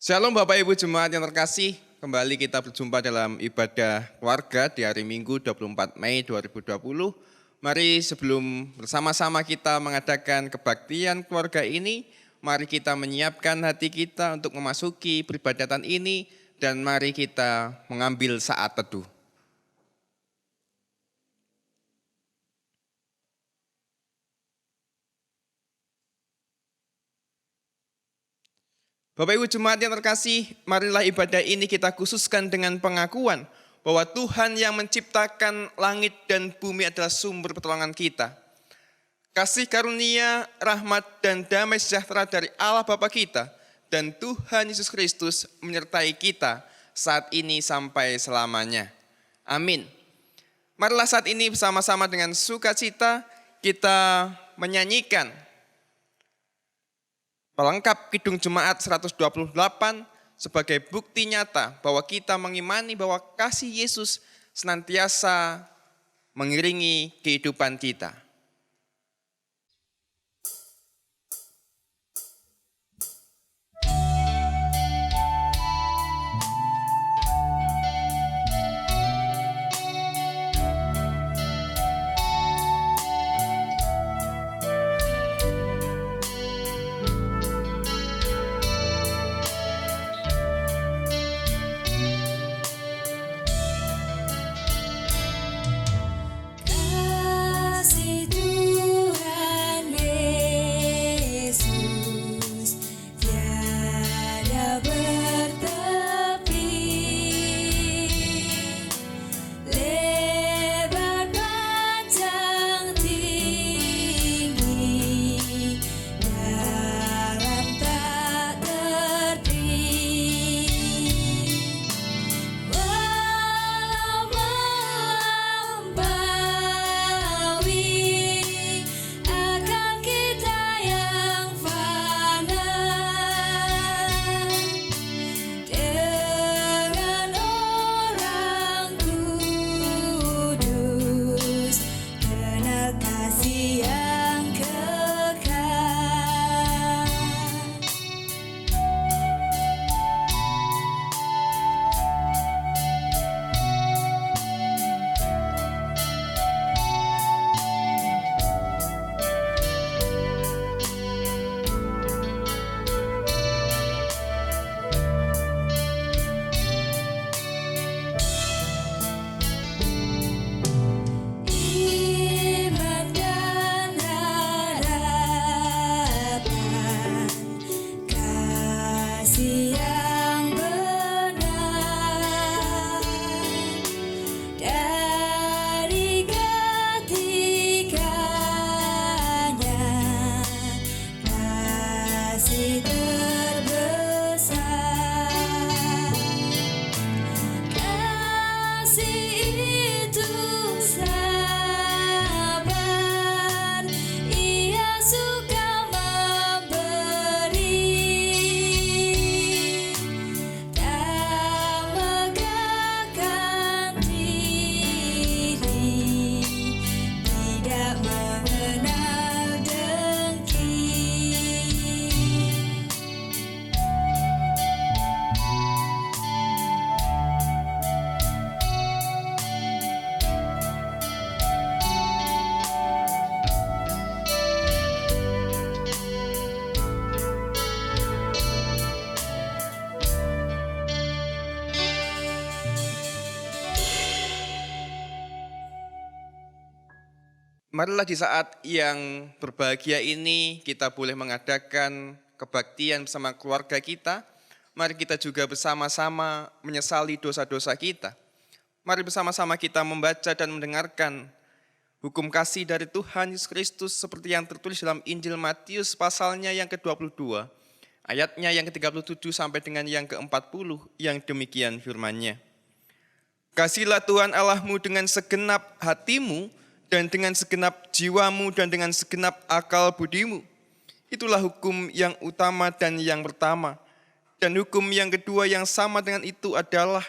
Shalom Bapak Ibu Jemaat yang terkasih, kembali kita berjumpa dalam ibadah keluarga di hari Minggu 24 Mei 2020. Mari sebelum bersama-sama kita mengadakan kebaktian keluarga ini, mari kita menyiapkan hati kita untuk memasuki peribadatan ini dan mari kita mengambil saat teduh. Bapak Ibu Jemaat yang terkasih, marilah ibadah ini kita khususkan dengan pengakuan bahwa Tuhan yang menciptakan langit dan bumi adalah sumber pertolongan kita. Kasih karunia, rahmat, dan damai sejahtera dari Allah Bapa kita dan Tuhan Yesus Kristus menyertai kita saat ini sampai selamanya. Amin. Marilah saat ini bersama-sama dengan sukacita kita menyanyikan pelengkap Kidung Jemaat 128 sebagai bukti nyata bahwa kita mengimani bahwa kasih Yesus senantiasa mengiringi kehidupan kita. Marilah di saat yang berbahagia ini kita boleh mengadakan kebaktian bersama keluarga kita. Mari kita juga bersama-sama menyesali dosa-dosa kita. Mari bersama-sama kita membaca dan mendengarkan hukum kasih dari Tuhan Yesus Kristus seperti yang tertulis dalam Injil Matius pasalnya yang ke-22. Ayatnya yang ke-37 sampai dengan yang ke-40 yang demikian firman-Nya. Kasihlah Tuhan Allahmu dengan segenap hatimu, dan dengan segenap jiwamu dan dengan segenap akal budimu. Itulah hukum yang utama dan yang pertama. Dan hukum yang kedua yang sama dengan itu adalah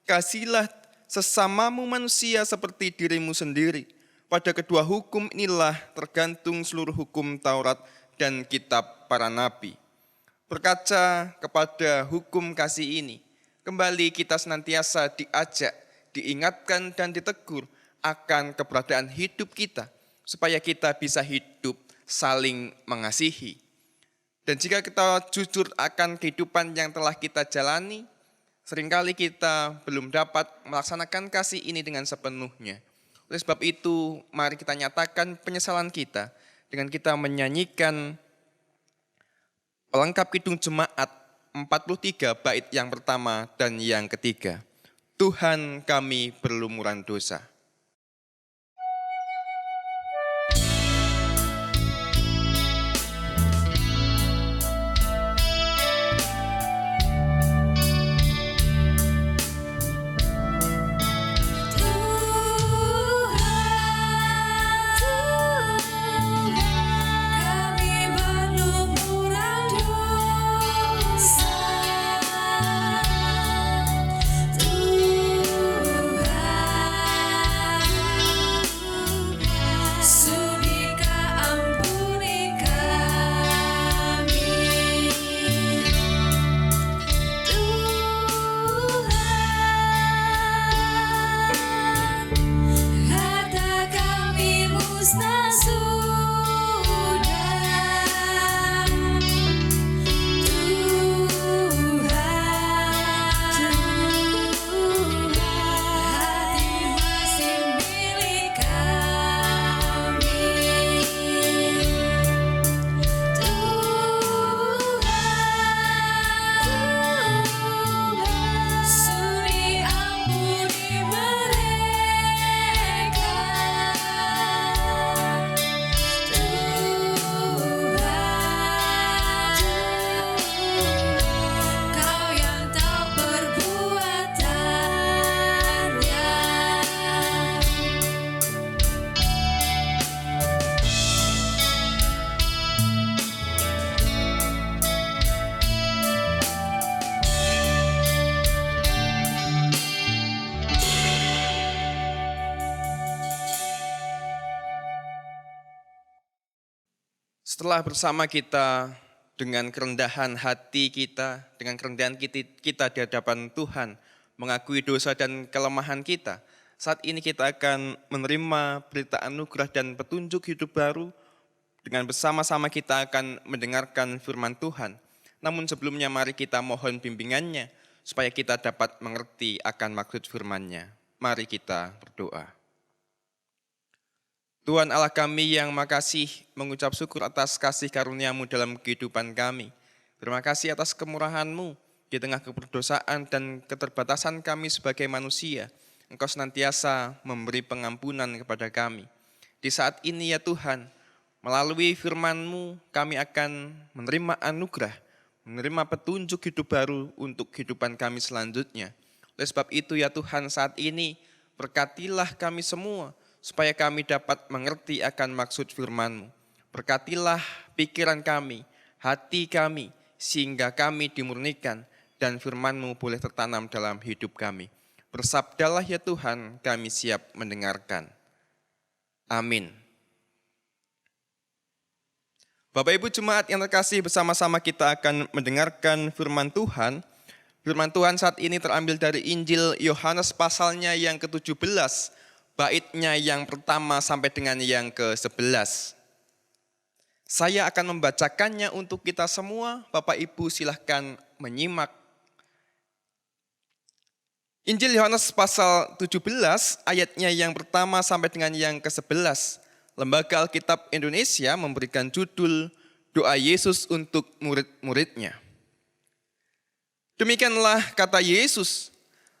kasihlah sesamamu manusia seperti dirimu sendiri. Pada kedua hukum inilah tergantung seluruh hukum Taurat dan kitab para nabi. Berkaca kepada hukum kasih ini, kembali kita senantiasa diajak, diingatkan dan ditegur akan keberadaan hidup kita, supaya kita bisa hidup saling mengasihi. Dan jika kita jujur akan kehidupan yang telah kita jalani, seringkali kita belum dapat melaksanakan kasih ini dengan sepenuhnya. Oleh sebab itu, mari kita nyatakan penyesalan kita dengan kita menyanyikan pelengkap Kidung Jemaat 43 bait yang pertama dan yang ketiga. Tuhan kami berlumuran dosa. Setelah bersama kita dengan kerendahan hati kita, dengan kerendahan kita di hadapan Tuhan, mengakui dosa dan kelemahan kita, saat ini kita akan menerima berita anugerah dan petunjuk hidup baru, dengan bersama-sama kita akan mendengarkan firman Tuhan. Namun sebelumnya mari kita mohon bimbingannya, supaya kita dapat mengerti akan maksud firman-Nya. Mari kita berdoa. Tuhan Allah kami yang makasih, mengucap syukur atas kasih karunia-Mu dalam kehidupan kami. Terima kasih atas kemurahan-Mu di tengah keberdosaan dan keterbatasan kami sebagai manusia. Engkau senantiasa memberi pengampunan kepada kami. Di saat ini ya Tuhan, melalui firman-Mu kami akan menerima anugerah, menerima petunjuk hidup baru untuk kehidupan kami selanjutnya. Oleh sebab itu ya Tuhan, saat ini berkatilah kami semua, supaya kami dapat mengerti akan maksud firman-Mu. Berkatilah pikiran kami, hati kami, sehingga kami dimurnikan dan firman-Mu boleh tertanam dalam hidup kami. Bersabdalah ya Tuhan, kami siap mendengarkan. Amin. Bapak Ibu Jemaat yang terkasih, bersama-sama kita akan mendengarkan firman Tuhan. Firman Tuhan saat ini terambil dari Injil Yohanes pasalnya yang ke-17, baitnya yang pertama sampai dengan yang ke-11. Saya akan membacakannya untuk kita semua. Bapak Ibu silahkan menyimak. Injil Yohanes pasal 17 ayatnya yang pertama sampai dengan yang ke-11. Lembaga Alkitab Indonesia memberikan judul Doa Yesus untuk murid-muridnya. Demikianlah kata Yesus.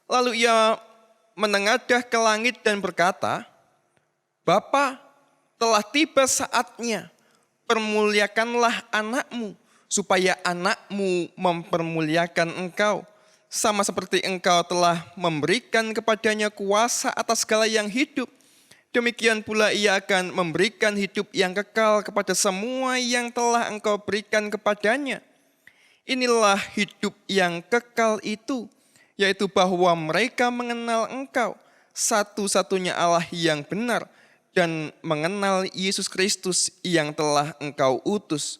Lalu ia menengadah ke langit dan berkata, Bapa, telah tiba saatnya, permuliakanlah anakmu, supaya anakmu mempermuliakan engkau, sama seperti engkau telah memberikan kepadanya kuasa atas segala yang hidup. Demikian pula ia akan memberikan hidup yang kekal kepada semua yang telah engkau berikan kepadanya. Inilah hidup yang kekal itu, yaitu bahwa mereka mengenal engkau, satu-satunya Allah yang benar, dan mengenal Yesus Kristus yang telah engkau utus.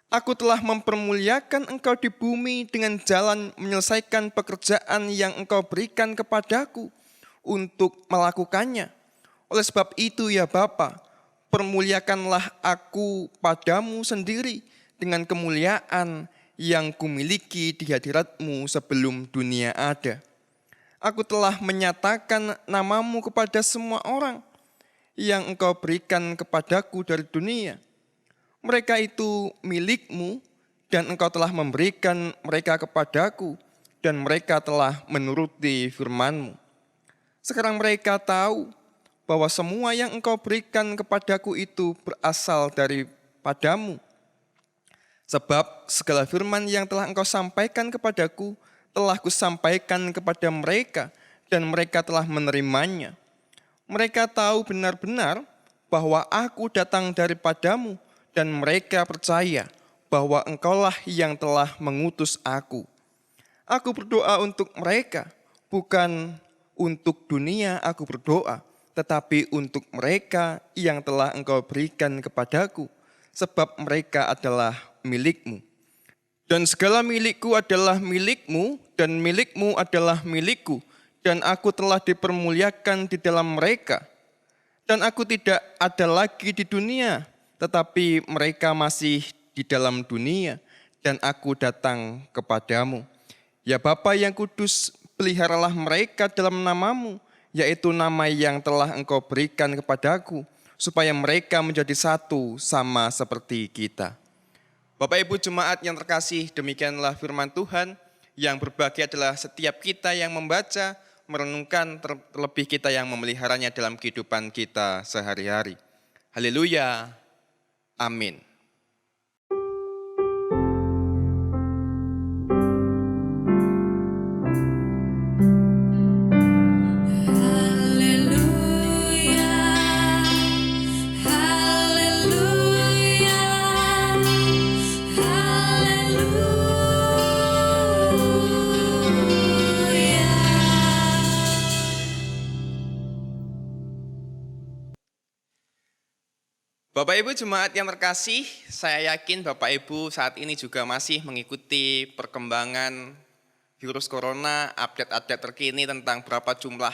Aku telah mempermuliakan engkau di bumi dengan jalan menyelesaikan pekerjaan yang engkau berikan kepadaku untuk melakukannya. Oleh sebab itu ya Bapa, permuliakanlah aku padamu sendiri dengan kemuliaan yang kumiliki di hadiratmu sebelum dunia ada. Aku telah menyatakan namamu kepada semua orang yang engkau berikan kepadaku dari dunia. Mereka itu milikmu dan engkau telah memberikan mereka kepadaku dan mereka telah menuruti firman-Mu. Sekarang mereka tahu bahwa semua yang engkau berikan kepadaku itu berasal daripadamu. Sebab segala firman yang telah engkau sampaikan kepadaku telah kusampaikan kepada mereka dan mereka telah menerimanya. Mereka tahu benar-benar bahwa aku datang daripadamu dan mereka percaya bahwa engkaulah yang telah mengutus aku. Aku berdoa untuk mereka, bukan untuk dunia aku berdoa, tetapi untuk mereka yang telah engkau berikan kepadaku, sebab mereka adalah milikmu. Dan segala milikku adalah milikmu, dan milikmu adalah milikku, dan aku telah dipermuliakan di dalam mereka. Dan aku tidak ada lagi di dunia, tetapi mereka masih di dalam dunia, dan aku datang kepadamu. Ya Bapa yang kudus, peliharalah mereka dalam namamu, yaitu nama yang telah engkau berikan kepadaku, supaya mereka menjadi satu sama seperti kita. Bapak Ibu Jemaat yang terkasih, demikianlah firman Tuhan. Yang berbahagia adalah setiap kita yang membaca, merenungkan, terlebih kita yang memeliharanya dalam kehidupan kita sehari-hari. Haleluya. Amin. Bapak Ibu Jemaat yang terkasih, saya yakin Bapak Ibu saat ini juga masih mengikuti perkembangan virus corona, update-update terkini tentang berapa jumlah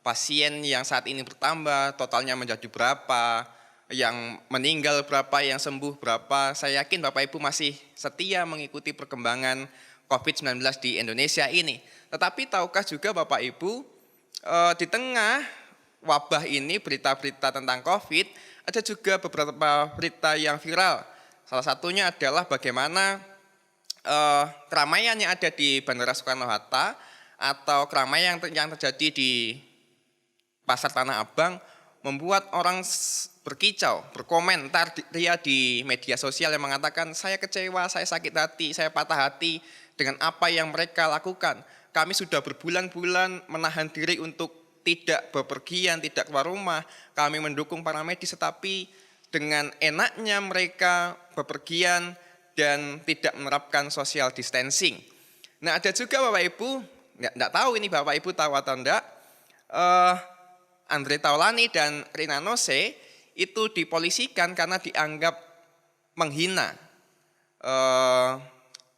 pasien yang saat ini bertambah, totalnya menjadi berapa, yang meninggal berapa, yang sembuh berapa. Saya yakin Bapak Ibu masih setia mengikuti perkembangan COVID-19 di Indonesia ini. Tetapi tahukah juga Bapak Ibu, di tengah wabah ini, berita-berita tentang COVID, ada juga beberapa berita yang viral. Salah satunya adalah bagaimana keramaian yang ada di Bandara Soekarno-Hatta atau keramaian yang terjadi di Pasar Tanah Abang membuat orang berkicau, berkomentar di media sosial yang mengatakan saya kecewa, saya sakit hati, saya patah hati dengan apa yang mereka lakukan. Kami sudah berbulan-bulan menahan diri untuk tidak bepergian, tidak keluar rumah, kami mendukung para medis, tetapi dengan enaknya mereka bepergian dan tidak menerapkan social distancing. Nah ada juga Bapak Ibu, enggak tahu ini Bapak Ibu tahu atau enggak, Andre Taulany dan Rina Nose itu dipolisikan karena dianggap menghina.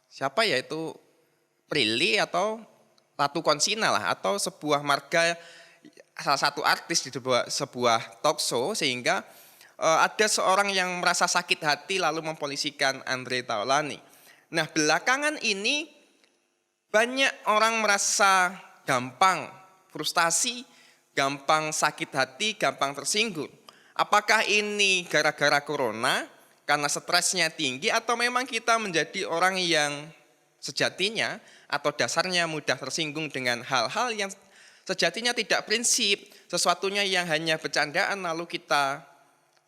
Siapa ya itu, Prilly atau Ratu Konsina lah, atau sebuah marga salah satu artis di sebuah talk show, sehingga ada seorang yang merasa sakit hati lalu mempolisikan Andre Taulany. Nah belakangan ini banyak orang merasa gampang frustasi, gampang sakit hati, gampang tersinggung. Apakah ini gara-gara corona, karena stresnya tinggi, atau memang kita menjadi orang yang sejatinya atau dasarnya mudah tersinggung dengan hal-hal yang sejatinya tidak prinsip, sesuatunya yang hanya bercandaan lalu kita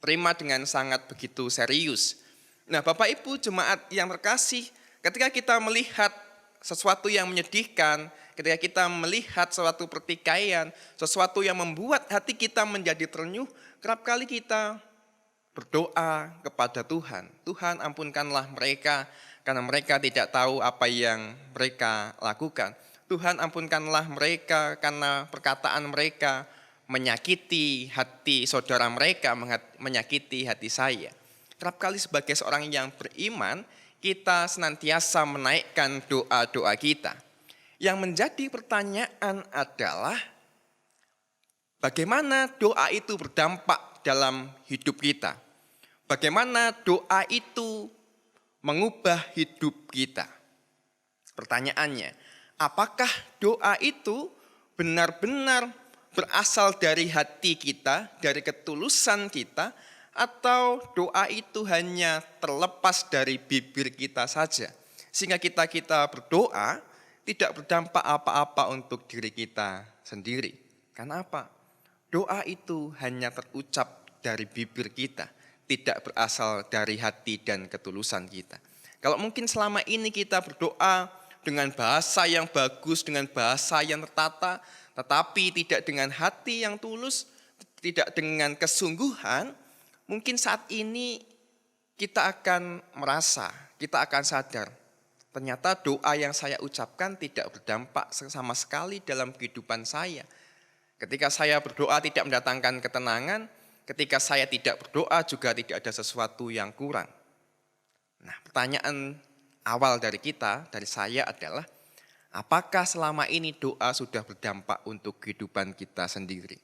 terima dengan sangat begitu serius. Nah Bapak Ibu Jemaat yang terkasih, ketika kita melihat sesuatu yang menyedihkan, ketika kita melihat suatu pertikaian, sesuatu yang membuat hati kita menjadi ternyuh, kerap kali kita berdoa kepada Tuhan. Tuhan ampunkanlah mereka, karena mereka tidak tahu apa yang mereka lakukan. Tuhan ampunkanlah mereka karena perkataan mereka menyakiti hati saudara mereka, menyakiti hati saya. Kerap kali sebagai seorang yang beriman, kita senantiasa menaikkan doa-doa kita. Yang menjadi pertanyaan adalah bagaimana doa itu berdampak dalam hidup kita? Bagaimana doa itu mengubah hidup kita? Pertanyaannya, apakah doa itu benar-benar berasal dari hati kita, dari ketulusan kita, atau doa itu hanya terlepas dari bibir kita saja? Sehingga kita berdoa tidak berdampak apa-apa untuk diri kita sendiri. Karena apa? Doa itu hanya terucap dari bibir kita, tidak berasal dari hati dan ketulusan kita. Kalau mungkin selama ini kita berdoa dengan bahasa yang bagus, dengan bahasa yang tertata, tetapi tidak dengan hati yang tulus, tidak dengan kesungguhan, mungkin saat ini kita akan merasa, kita akan sadar, ternyata doa yang saya ucapkan tidak berdampak sama sekali dalam kehidupan saya. Ketika saya berdoa tidak mendatangkan ketenangan, ketika saya tidak berdoa juga tidak ada sesuatu yang kurang. Nah, pertanyaan awal dari kita, dari saya adalah, apakah selama ini doa sudah berdampak untuk kehidupan kita sendiri?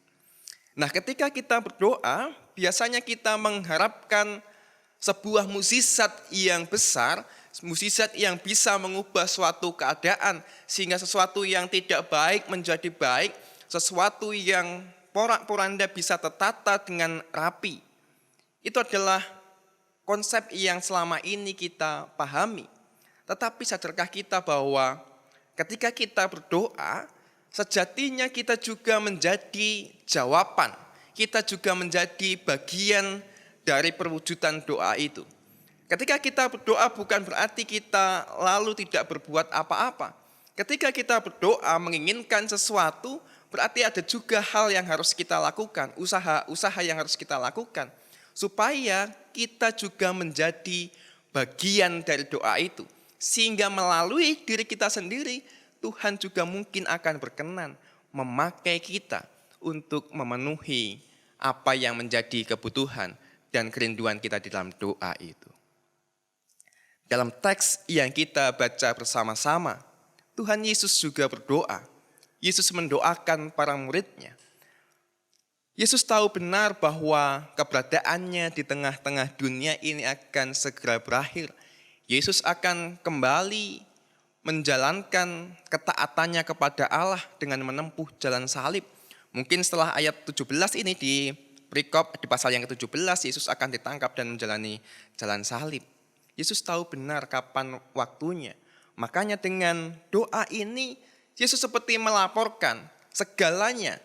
Nah, ketika kita berdoa, biasanya kita mengharapkan sebuah mukjizat yang besar, mukjizat yang bisa mengubah suatu keadaan, sehingga sesuatu yang tidak baik menjadi baik, sesuatu yang porak-poranda bisa tertata dengan rapi. Itu adalah konsep yang selama ini kita pahami. Tetapi sadarkah kita bahwa ketika kita berdoa, sejatinya kita juga menjadi jawaban. Kita juga menjadi bagian dari perwujudan doa itu. Ketika kita berdoa bukan berarti kita lalu tidak berbuat apa-apa. Ketika kita berdoa menginginkan sesuatu, berarti ada juga hal yang harus kita lakukan, usaha yang harus kita lakukan. Supaya kita juga menjadi bagian dari doa itu. Sehingga melalui diri kita sendiri, Tuhan juga mungkin akan berkenan memakai kita untuk memenuhi apa yang menjadi kebutuhan dan kerinduan kita di dalam doa itu. Dalam teks yang kita baca bersama-sama, Tuhan Yesus juga berdoa. Yesus mendoakan para muridnya. Yesus tahu benar bahwa keberadaannya di tengah-tengah dunia ini akan segera berakhir. Yesus akan kembali menjalankan ketaatannya kepada Allah dengan menempuh jalan salib. Mungkin setelah ayat 17 ini di perikop di pasal yang ke-17, Yesus akan ditangkap dan menjalani jalan salib. Yesus tahu benar kapan waktunya. Makanya dengan doa ini, Yesus seperti melaporkan segalanya.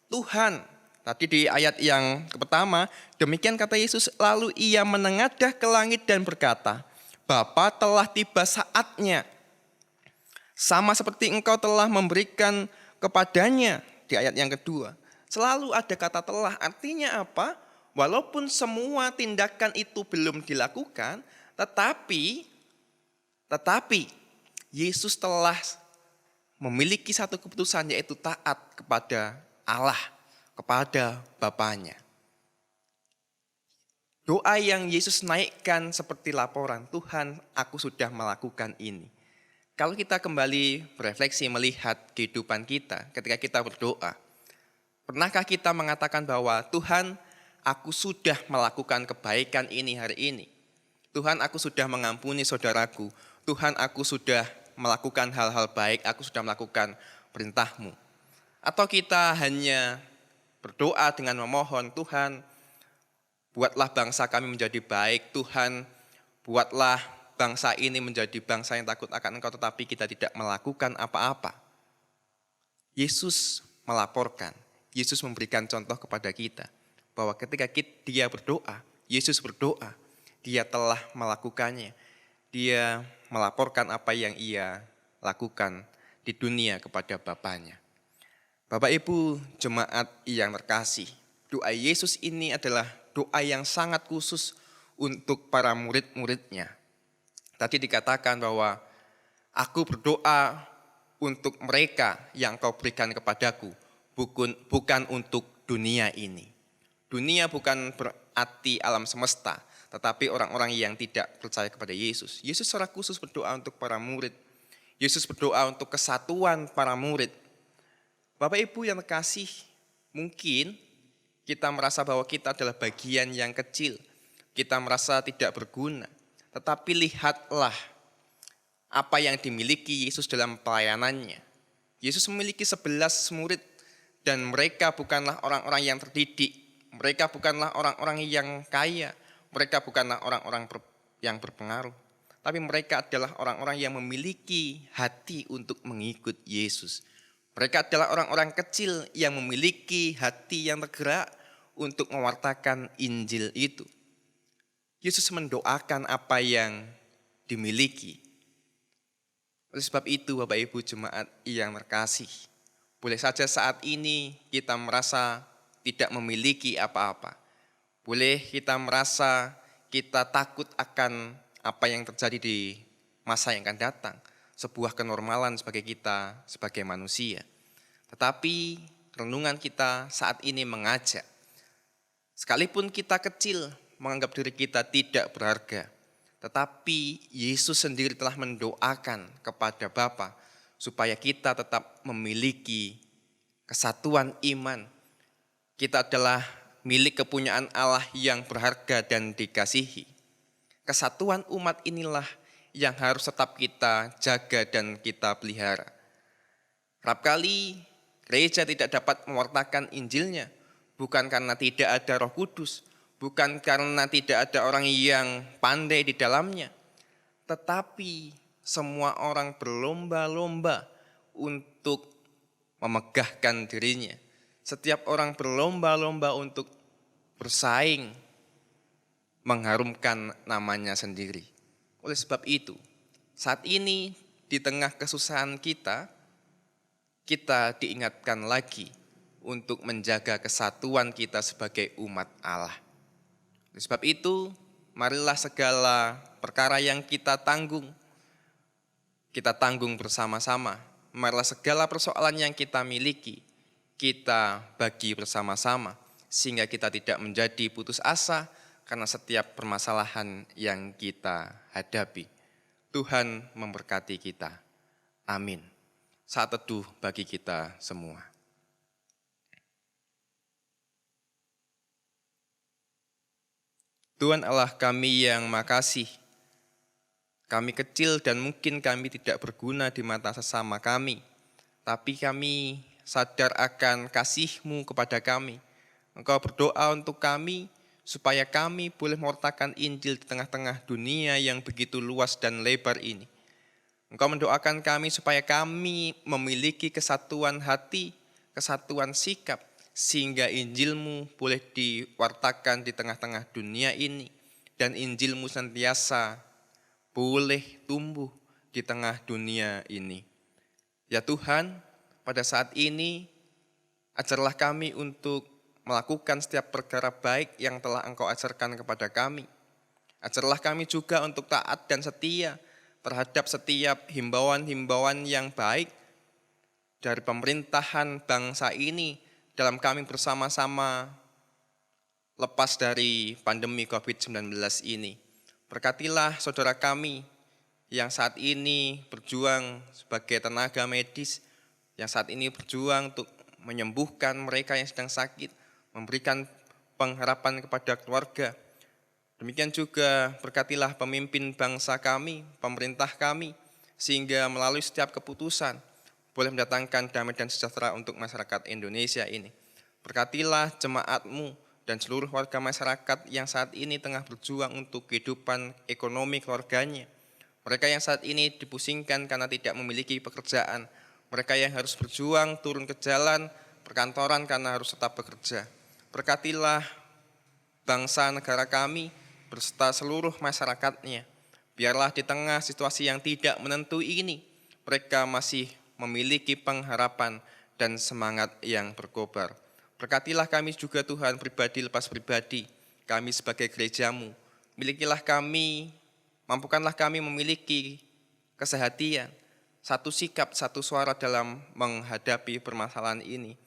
Tuhan, tadi di ayat yang pertama, demikian kata Yesus, lalu ia menengadah ke langit dan berkata, Bapa, telah tiba saatnya. Sama seperti engkau telah memberikan kepadanya, di ayat yang kedua. Selalu ada kata telah, artinya apa? Walaupun semua tindakan itu belum dilakukan, tetapi Yesus telah memiliki satu keputusan, yaitu taat kepada Allah, kepada Bapanya. Doa yang Yesus naikkan seperti laporan, Tuhan, aku sudah melakukan ini. Kalau kita kembali berefleksi melihat kehidupan kita ketika kita berdoa, pernahkah kita mengatakan bahwa Tuhan, aku sudah melakukan kebaikan ini hari ini. Tuhan, aku sudah mengampuni saudaraku. Tuhan, aku sudah melakukan hal-hal baik, aku sudah melakukan perintah-Mu. Atau kita hanya berdoa dengan memohon, Tuhan, buatlah bangsa kami menjadi baik. Tuhan, buatlah bangsa ini menjadi bangsa yang takut akan Engkau, tetapi kita tidak melakukan apa-apa. Yesus melaporkan, Yesus memberikan contoh kepada kita, bahwa ketika dia berdoa, Yesus berdoa, dia telah melakukannya. Dia melaporkan apa yang ia lakukan di dunia kepada Bapanya. Bapak Ibu jemaat yang terkasih, doa Yesus ini adalah doa yang sangat khusus untuk para murid-muridnya. Tadi dikatakan bahwa aku berdoa untuk mereka yang Kau berikan kepadaku, bukan untuk dunia ini. Dunia bukan berarti alam semesta, tetapi orang-orang yang tidak percaya kepada Yesus. Yesus secara khusus berdoa untuk para murid. Yesus berdoa untuk kesatuan para murid. Bapak Ibu yang terkasih, mungkin kita merasa bahwa kita adalah bagian yang kecil. Kita merasa tidak berguna. Tetapi lihatlah apa yang dimiliki Yesus dalam pelayanannya. Yesus memiliki 11 murid dan mereka bukanlah orang-orang yang terdidik. Mereka bukanlah orang-orang yang kaya. Mereka bukanlah orang-orang yang berpengaruh. Tapi mereka adalah orang-orang yang memiliki hati untuk mengikut Yesus. Mereka adalah orang-orang kecil yang memiliki hati yang tergerak untuk mewartakan Injil itu. Yesus mendoakan apa yang dimiliki. Oleh sebab itu Bapak Ibu jemaat yang terkasih, boleh saja saat ini kita merasa tidak memiliki apa-apa. Boleh kita merasa kita takut akan apa yang terjadi di masa yang akan datang. Sebuah kenormalan sebagai kita sebagai manusia. Tetapi renungan kita saat ini mengajak. Sekalipun kita kecil, menganggap diri kita tidak berharga. Tetapi Yesus sendiri telah mendoakan kepada Bapa supaya kita tetap memiliki kesatuan iman. Kita adalah milik kepunyaan Allah yang berharga dan dikasihi. Kesatuan umat inilah yang harus tetap kita jaga dan kita pelihara. Kerap kali gereja tidak dapat mewartakan Injilnya, bukan karena tidak ada Roh Kudus, bukan karena tidak ada orang yang pandai di dalamnya, tetapi semua orang berlomba-lomba untuk memegahkan dirinya. Setiap orang berlomba-lomba untuk bersaing, mengharumkan namanya sendiri. Oleh sebab itu, saat ini di tengah kesusahan kita diingatkan lagi untuk menjaga kesatuan kita sebagai umat Allah. Oleh sebab itu, marilah segala perkara yang kita tanggung bersama-sama. Marilah segala persoalan yang kita miliki, kita bagi bersama-sama. Sehingga kita tidak menjadi putus asa karena setiap permasalahan yang kita hadapi. Tuhan memberkati kita. Amin. Saat teduh bagi kita semua. Tuhan Allah kami yang makasih, kami kecil dan mungkin kami tidak berguna di mata sesama kami, tapi kami sadar akan kasih-Mu kepada kami. Engkau berdoa untuk kami supaya kami boleh mewartakan Injil di tengah-tengah dunia yang begitu luas dan lebar ini. Engkau mendoakan kami supaya kami memiliki kesatuan hati, kesatuan sikap, sehingga Injil-Mu boleh diwartakan di tengah-tengah dunia ini. Dan Injil-Mu senantiasa boleh tumbuh di tengah dunia ini. Ya Tuhan, pada saat ini ajarlah kami untuk melakukan setiap perkara baik yang telah Engkau ajarkan kepada kami. Ajarlah kami juga untuk taat dan setia terhadap setiap himbauan-himbauan yang baik dari pemerintahan bangsa ini dalam kami bersama-sama lepas dari pandemi COVID-19 ini. Berkatilah saudara kami yang saat ini berjuang sebagai tenaga medis, yang saat ini berjuang untuk menyembuhkan mereka yang sedang sakit, memberikan pengharapan kepada keluarga. Demikian juga berkatilah pemimpin bangsa kami, pemerintah kami, sehingga melalui setiap keputusan boleh mendatangkan damai dan sejahtera untuk masyarakat Indonesia ini. Berkatilah jemaat-Mu dan seluruh warga masyarakat yang saat ini tengah berjuang untuk kehidupan ekonomi keluarganya. Mereka yang saat ini dipusingkan karena tidak memiliki pekerjaan. Mereka yang harus berjuang turun ke jalan perkantoran karena harus tetap bekerja. Berkatilah bangsa negara kami beserta seluruh masyarakatnya. Biarlah di tengah situasi yang tidak menentu ini, mereka masih memiliki pengharapan dan semangat yang berkobar. Berkatilah kami juga Tuhan pribadi lepas pribadi, kami sebagai gereja-Mu. Milikilah kami, mampukanlah kami memiliki kesehatian, satu sikap, satu suara dalam menghadapi permasalahan ini.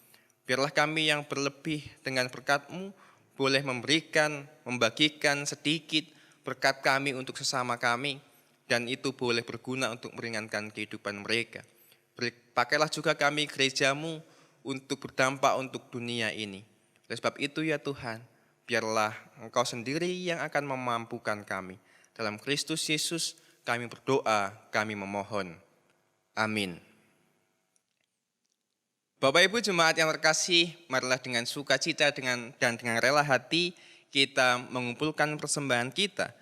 Biarlah kami yang berlebih dengan berkat-Mu boleh memberikan, membagikan sedikit berkat kami untuk sesama kami, dan itu boleh berguna untuk meringankan kehidupan mereka. Pakailah juga kami gerejamu untuk berdampak untuk dunia ini. Oleh sebab itu ya Tuhan, biarlah Engkau sendiri yang akan memampukan kami. Dalam Kristus Yesus kami berdoa, kami memohon. Amin. Bapak Ibu jemaat yang terkasih, marilah dengan sukacita dan dengan rela hati kita mengumpulkan persembahan kita.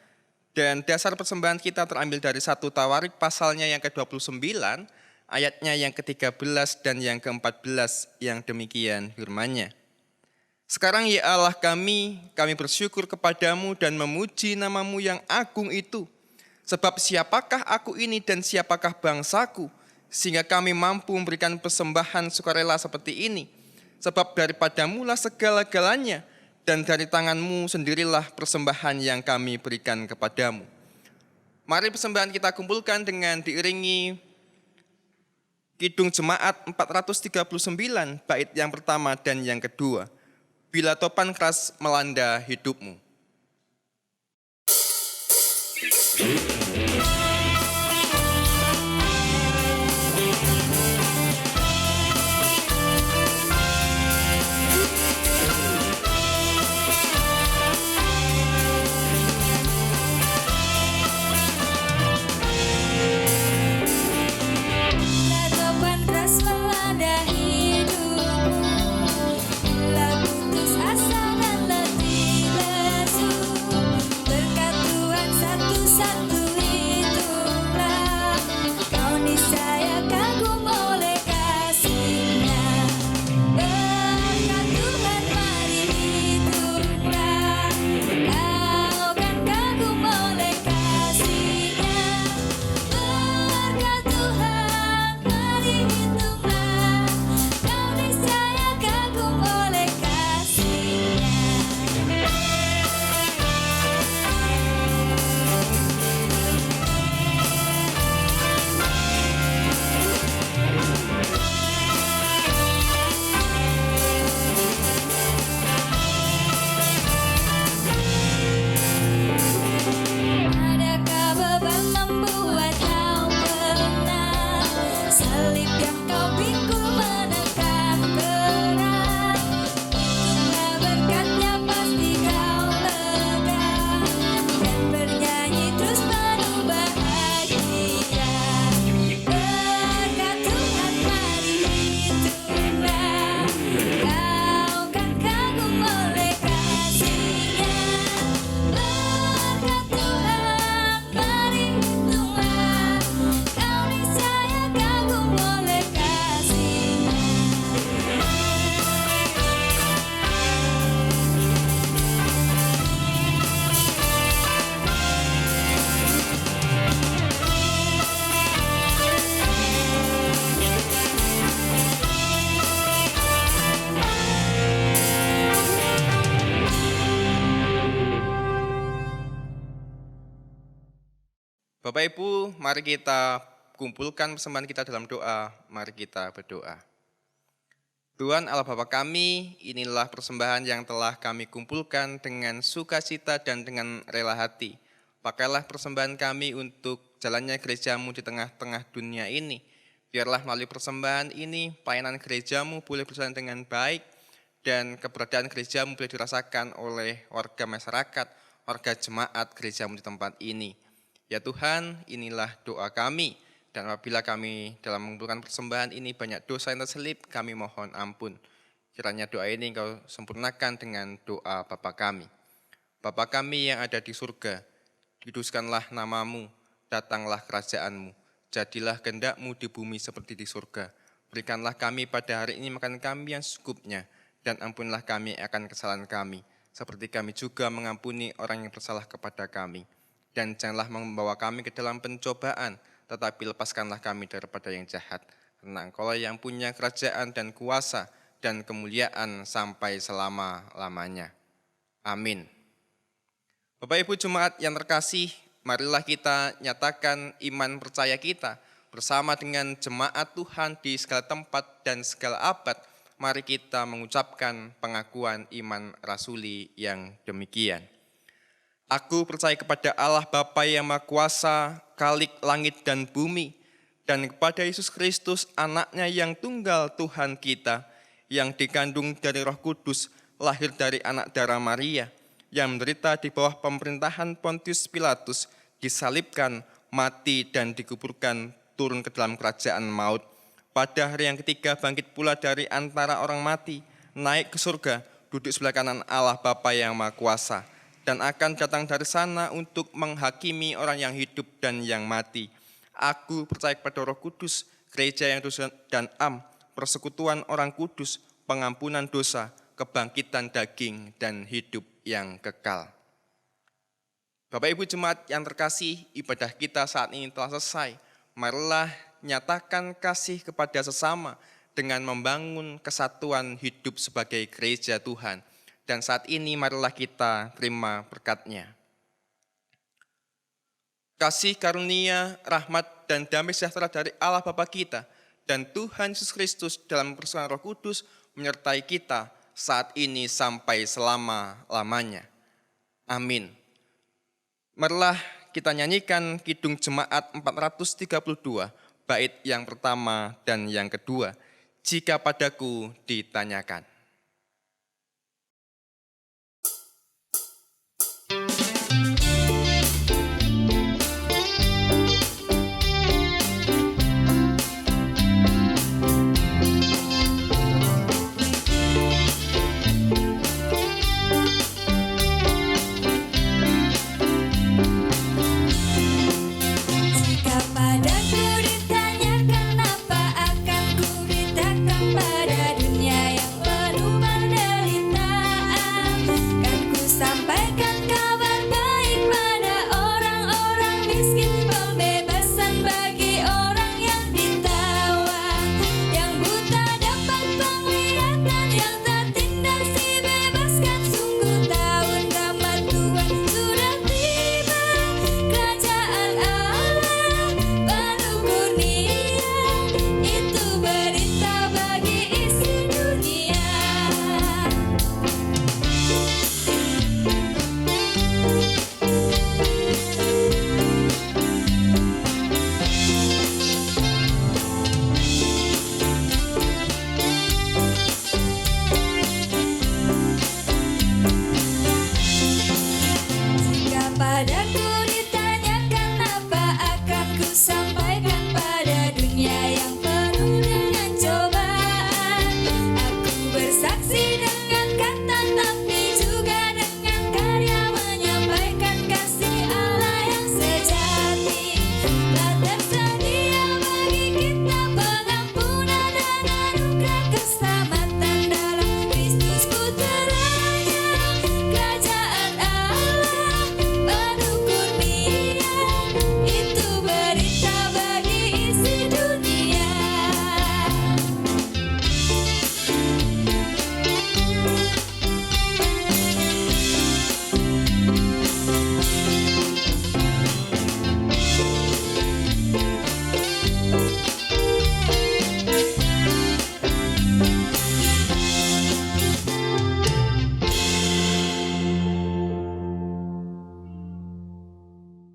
Dan dasar persembahan kita terambil dari 1 Tawarik pasalnya yang ke-29, ayatnya yang ke-13 dan yang ke-14 yang demikian firman-Nya. Sekarang ya Allah kami bersyukur kepadamu dan memuji namamu yang agung itu. Sebab siapakah aku ini dan siapakah bangsaku, sehingga kami mampu memberikan persembahan sukarela seperti ini. Sebab daripadamulah segala-galanya, dan dari tanganmu sendirilah persembahan yang kami berikan kepadamu. Mari persembahan kita kumpulkan dengan diiringi Kidung Jemaat 439, bait yang pertama dan yang kedua. Bila topan keras melanda hidupmu. Bapak Ibu, mari kita kumpulkan persembahan kita dalam doa. Mari kita berdoa. Tuhan Allah Bapa kami, inilah persembahan yang telah kami kumpulkan dengan sukacita dan dengan rela hati. Pakailah persembahan kami untuk jalannya gerejamu di tengah-tengah dunia ini. Biarlah melalui persembahan ini, pelayanan gerejamu boleh berjalan dengan baik, dan keberadaan gerejamu boleh dirasakan oleh warga masyarakat, warga jemaat gerejamu di tempat ini. Ya Tuhan, inilah doa kami, dan apabila kami dalam mengumpulkan persembahan ini banyak dosa yang terselip, kami mohon ampun. Kiranya doa ini Engkau sempurnakan dengan doa Bapa kami. Bapa kami yang ada di surga, dikuduskanlah namamu, datanglah kerajaanmu, jadilah kehendak-Mu di bumi seperti di surga. Berikanlah kami pada hari ini makan kami yang secukupnya, dan ampunilah kami akan kesalahan kami, seperti kami juga mengampuni orang yang bersalah kepada kami. Dan janganlah membawa kami ke dalam pencobaan, tetapi lepaskanlah kami daripada yang jahat. Karena Engkau yang punya kerajaan dan kuasa dan kemuliaan sampai selama-lamanya. Amin. Bapak Ibu Jemaat yang terkasih, marilah kita nyatakan iman percaya kita bersama dengan jemaat Tuhan di segala tempat dan segala abad. mari kita mengucapkan pengakuan iman rasuli yang demikian. Aku percaya kepada Allah Bapa yang Maha Kuasa, Khalik langit dan bumi, dan kepada Yesus Kristus, anaknya yang tunggal Tuhan kita, yang dikandung dari Roh Kudus, lahir dari anak darah Maria, yang menderita di bawah pemerintahan Pontius Pilatus, disalibkan, mati dan dikuburkan, turun ke dalam kerajaan maut. Pada hari yang ketiga bangkit pula dari antara orang mati, naik ke surga, duduk sebelah kanan Allah Bapa yang Maha Kuasa, dan akan datang dari sana untuk menghakimi orang yang hidup dan yang mati. Aku percaya kepada Roh Kudus, gereja yang kudus dan persekutuan orang kudus, pengampunan dosa, kebangkitan daging, dan hidup yang kekal. Bapak Ibu Jemaat yang terkasih, ibadah kita saat ini telah selesai. Marilah nyatakan kasih kepada sesama dengan membangun kesatuan hidup sebagai gereja Tuhan. Dan saat ini marilah kita terima berkat-Nya. Kasih karunia, rahmat, dan damai sejahtera dari Allah Bapa kita dan Tuhan Yesus Kristus dalam persekutuan Roh Kudus menyertai kita saat ini sampai selama-lamanya. Amin. Marilah kita nyanyikan Kidung Jemaat 432, bait yang pertama dan yang kedua. Jika padaku ditanyakan.